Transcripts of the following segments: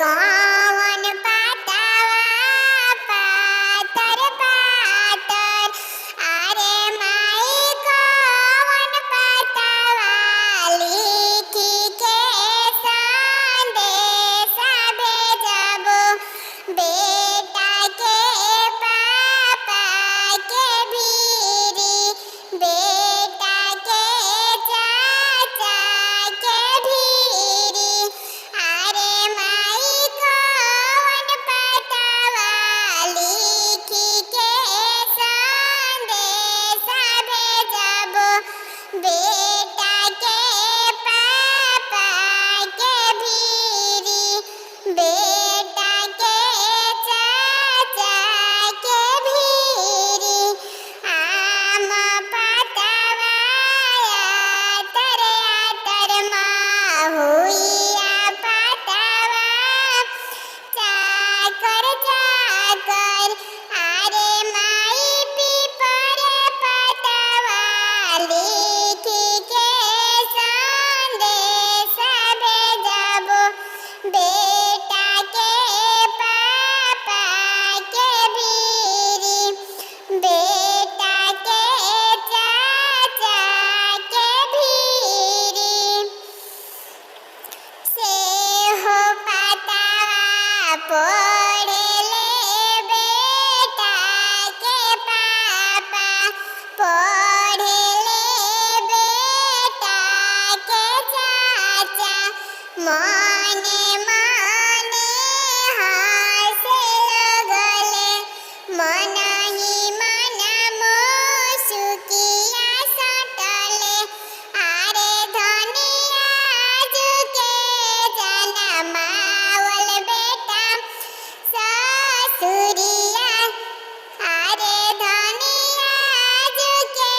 कौन पातावा पातर पातर, अरे माई कौन पातावा लिखी के संदेशा भेजबो, बेटा के पापा के भीरी, बेटा के चाचा के भीरी, अरे माई कौन पातावा लिखी के संदेशा भेजबो, बेटा के पापा के भीरी, बेटा के चाचा के भीरी, आम पातावा तरे तर माहुइया पातावा चाकर चाकर, अरे माई पीपर पातावा लिखी के संदेशा भेजबो, बेटा के पापा के भीरी, बेटा के चाचा के भीरी, से हो पातावा पढ़ेले बेटा के पापा, पढ़ेले बेटा के चाचा, मने मने हंसे लगले, मनहि मन मुसुकिया सटले, अरे धनिया जुके जनमावल बेटा ससुरिया, अरे धनिया जुके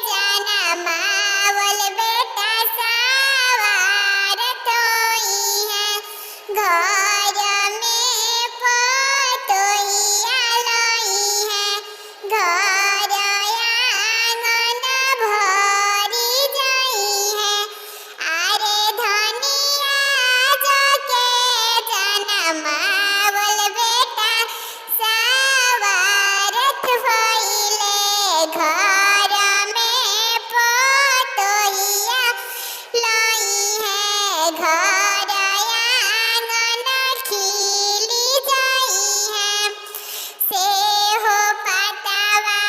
जनमावल बेटा सवारत होई है, घर में पतोहिया लई है, घर आंगन भरी जाई है, अरे धनिया जके जनमावल बेटा सवारत होइले, घर में पतोहिया लई है, घर आंगन खिली जाई है, से हो पातावा